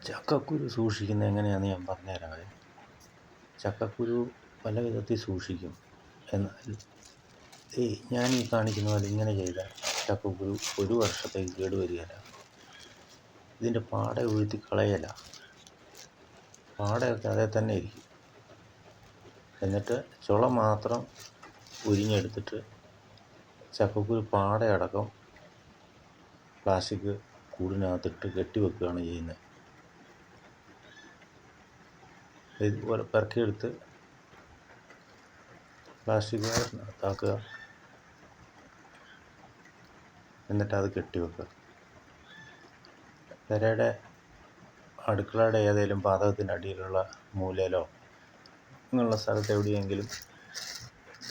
ചക്കക്കുരു സൂക്ഷിക്കുന്നത് എങ്ങനെയാണെന്ന് ഞാൻ പറഞ്ഞുതരാമേ. ചക്കക്കുരു പല വിധത്തിൽ സൂക്ഷിക്കും. എന്നാൽ ഞാൻ ഈ കാണിക്കുന്ന പോലെ ഇങ്ങനെ ചെയ്താൽ ചക്കക്കുരു ഒരു വർഷത്തേക്ക് കേടുവരികയില്ല. ഇതിൻ്റെ പാട ഉഴുത്തി കളയല, പാടയൊക്കെ അതേ തന്നെ ഇരിക്കും. എന്നിട്ട് ചുള മാത്രം ഉരിഞ്ഞെടുത്തിട്ട് ചക്കക്കുരു പാടയടക്കം പ്ലാസ്റ്റിക് കൂടിനകത്തിട്ട് കെട്ടിവെക്കുകയാണ് ചെയ്യുന്നത്. ഇതുപോലെ പെറുക്കിയെടുത്ത് പ്ലാസ്റ്റിക് കവറിനകത്താക്കുക, എന്നിട്ട് അത് കെട്ടിവെക്കുക. പെരയുടെ അടുക്കളയുടെ ഏതെങ്കിലും പാതകത്തിൻ്റെ അടിയിലുള്ള മൂലയിലോ ഇങ്ങനെയുള്ള സ്ഥലത്ത് എവിടെയെങ്കിലും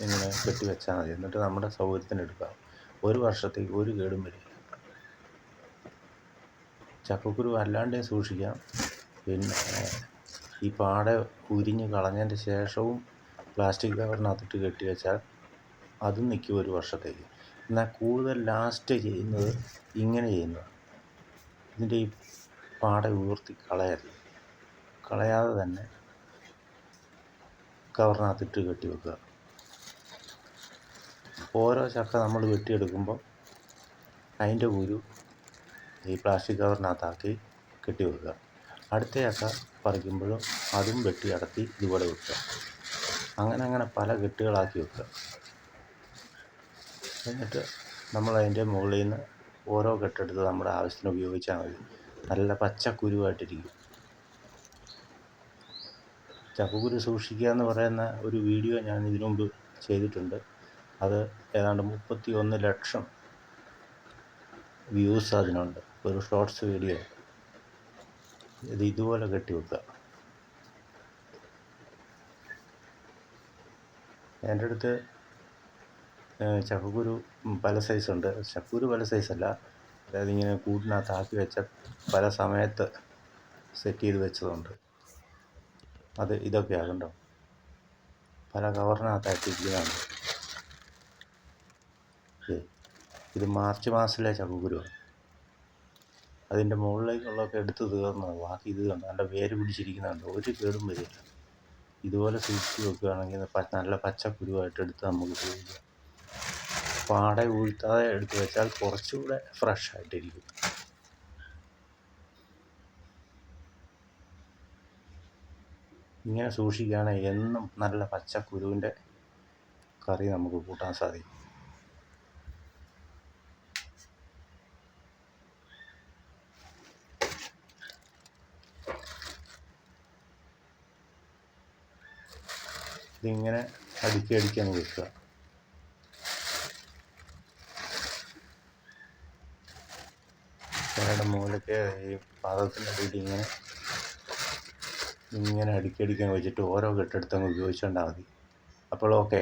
ഇങ്ങനെ കെട്ടിവെച്ചാൽ മതി. എന്നിട്ട് നമ്മുടെ സൗകര്യത്തിന് എടുക്കാം. ഒരു വർഷത്തേക്ക് ഒരു കേടും വരില്ല. ചക്കക്കുരു അല്ലാണ്ടേ സൂക്ഷിക്കാം. പിന്നെ ഈ പാട ഉരിഞ്ഞ് കളഞ്ഞതിൻ്റെ ശേഷവും പ്ലാസ്റ്റിക് കവറിനകത്തിട്ട് കെട്ടി വെച്ചാൽ അതും നിൽക്കും ഒരു വർഷത്തേക്ക്. എന്നാൽ കൂടുതൽ ലാസ്റ്റ് ചെയ്യുന്നത് ഇങ്ങനെ ചെയ്യുന്നതാണ്. ഇതിൻ്റെ ഈ പാട ഉയർത്തി കളയാതെ തന്നെ കവറിനകത്തിട്ട് കെട്ടി വെക്കുക. ഓരോ ചക്ക നമ്മൾ വെട്ടിയെടുക്കുമ്പോൾ അതിൻ്റെ കുരു ഈ പ്ലാസ്റ്റിക് കവറിനകത്താക്കി കെട്ടി വെക്കുക. അടുത്ത ചക്ക പറിക്കുമ്പോഴും അതും വെട്ടി അടത്തി ഇതുപോലെ വെക്കുക. അങ്ങനെ പല കെട്ടുകളാക്കി വെക്കുക. എന്നിട്ട് നമ്മളതിൻ്റെ മുകളിൽ നിന്ന് ഓരോ കെട്ടെടുത്ത് നമ്മുടെ ആവശ്യത്തിന് ഉപയോഗിച്ചാൽ മതി. നല്ല പച്ചക്കുരുവായിട്ടിരിക്കും. ചക്കക്കുരു സൂക്ഷിക്കുക എന്ന് പറയുന്ന ഒരു വീഡിയോ ഞാൻ ഇതിനു മുമ്പ് ചെയ്തിട്ടുണ്ട്. അത് ഏതാണ്ട് 31 ലക്ഷം വ്യൂസ് അതിനുണ്ട്. ഒരു ഷോർട്സ് വീഡിയോ. ഇതുപോലെ കെട്ടിവെക്കുക. എൻ്റെ അടുത്ത് ചക്കക്കുരു പല സൈസുണ്ട്. ചക്കക്കുരു പല സൈസല്ല, അതായത് ഇങ്ങനെ കൂടിനകത്താക്കി വെച്ച പല സമയത്ത് സെറ്റ് ചെയ്ത് വെച്ചതുണ്ട്. അത് ഇതൊക്കെയാണ് കണ്ടോ, പല കവറിനകത്തായിട്ടിരിക്കുന്നതാണ്. ഇത് മാർച്ച് മാസത്തിലെ ചക്കക്കുരുവാണ്. അതിൻ്റെ മുകളിലേക്കുള്ളതൊക്കെ എടുത്ത് തീർന്നത്. ബാക്കി ഇത് കണ്ടോ, നല്ല വേര് പിടിച്ചിരിക്കുന്നുണ്ട്. ഒരു കേടും വരില്ല. ഇതുപോലെ സൂക്ഷിച്ച് വെക്കുകയാണെങ്കിൽ നല്ല പച്ചക്കുരുവായിട്ട് എടുത്ത് നമുക്ക് ഉപയോഗിക്കാം. പാട ഉഴുത്താതെ എടുത്ത് വെച്ചാൽ കുറച്ചുകൂടെ ഫ്രഷ് ആയിട്ടിരിക്കും. ഇങ്ങനെ സൂക്ഷിക്കുകയാണെങ്കിൽ എന്നും നല്ല പച്ചക്കുരുവിൻ്റെ കറി നമുക്ക് കൂട്ടാൻ സാധിക്കും. ഇതിങ്ങനെ അടുക്കി അങ്ങ് വെക്കുക. പേരുടെ മൂലയ്ക്ക് ഈ പാത്രത്തിൻ്റെ അടിയിൽ ഇങ്ങനെ അടുക്കി അങ്ങ് വെച്ചിട്ട് ഓരോ കെട്ടെടുത്തങ്ങ് ഉപയോഗിച്ചുകൊണ്ടാൽ മതി. അപ്പോൾ ഓക്കെ.